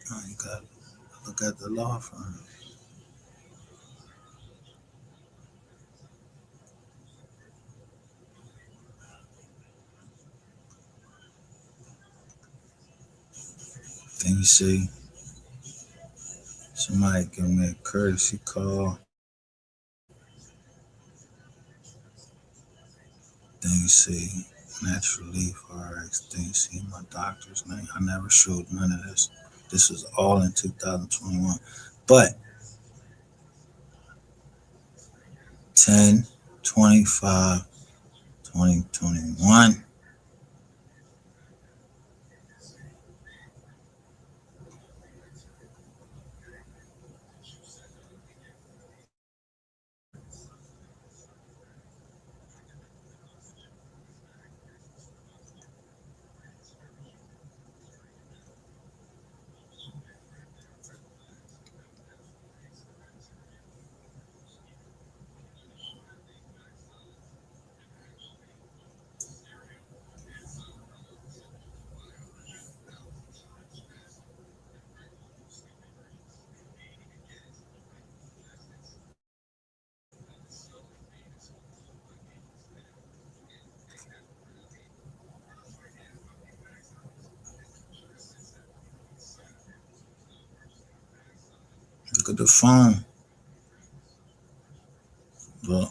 Oh, you got to look at the law firm. Then you see somebody give me a courtesy call. Then you see Natural Leaf RX. Then you see my doctor's name. I never showed none of this. This was all in 2021. But 10/25/2021. Look at the phone. Look.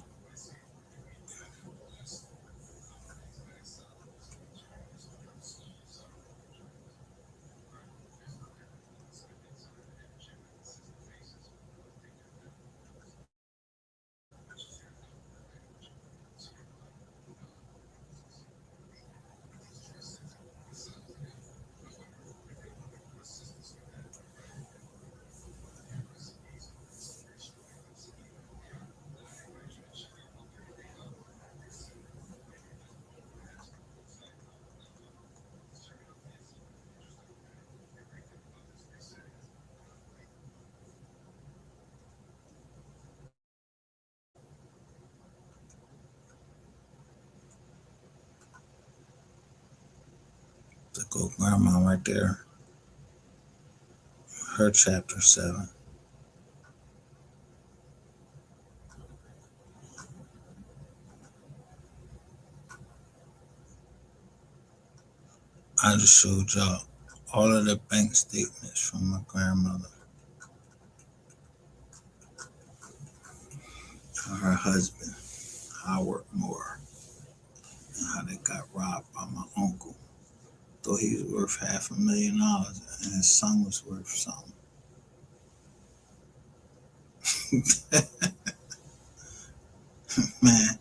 The go grandma right there. Her chapter 7. I just showed y'all all of the bank statements from my grandmother and her husband, Howard Moore, and how they got robbed by my uncle. Though he was worth $500,000 and his son was worth something. Man,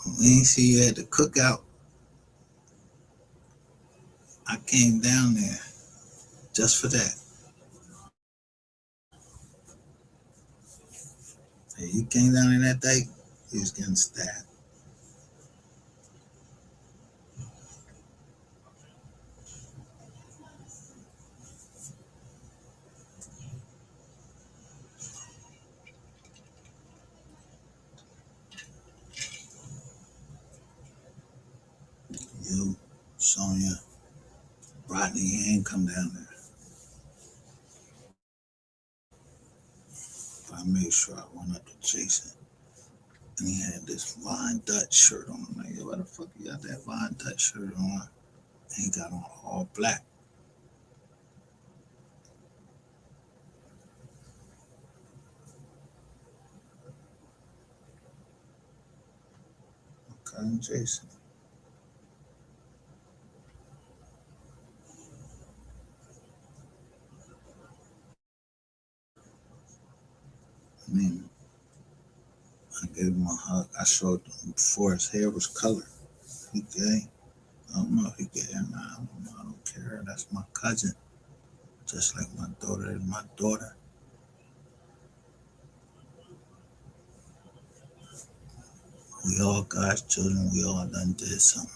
when you see you at the cookout, I came down there just for that. Hey, he came down in that day, he was getting stabbed. You, Sonia, Rodney, he ain't come down there. But I made sure I went up to Jason. And he had this Vine Dutch shirt on. I'm like, yo, why the fuck you got that Vine Dutch shirt on? And he got on all black. Cousin Jason. I mean, I gave him a hug. I showed him before his hair was colored. He gay. I don't know if he gay or not. I don't know. I don't care. That's my cousin. Just like my daughter is my daughter. We all God's children. We all done did something.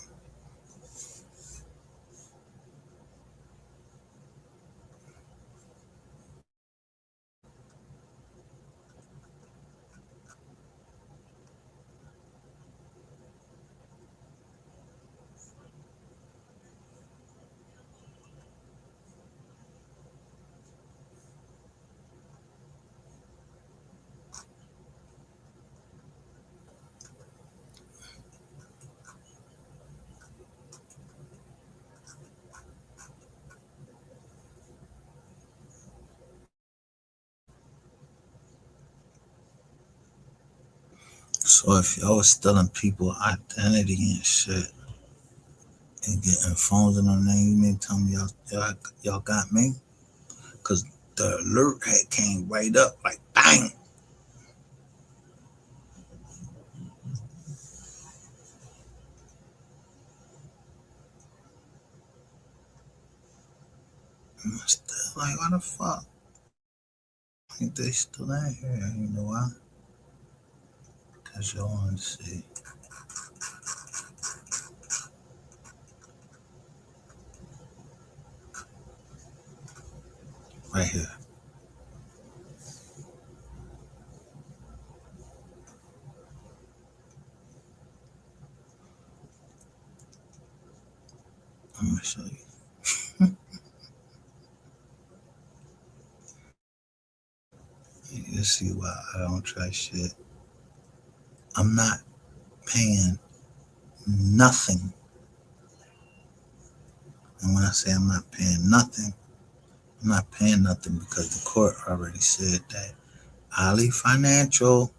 So if y'all was stealing people identity and shit and getting phones in their name, you mean tell me y'all got me? Cause the alert had came right up like bang. And I'm still like, what the fuck? I think they still ain't here. You know why? Cause y'all want to see. Right here. I'm gonna show you. You see why I don't try shit. I'm not paying nothing. And when I say I'm not paying nothing, I'm not paying nothing because the court already said that Ali Financial,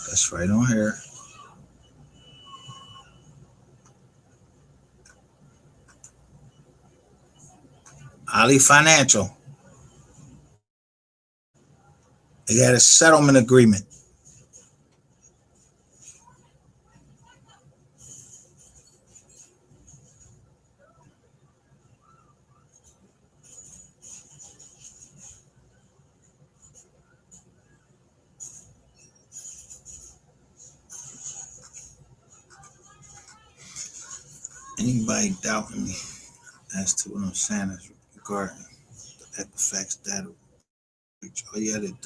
that's right on here, Ali Financial, they got a settlement agreement. Anybody doubting me as to what I'm saying is regarding the Equifax data breach, all you had to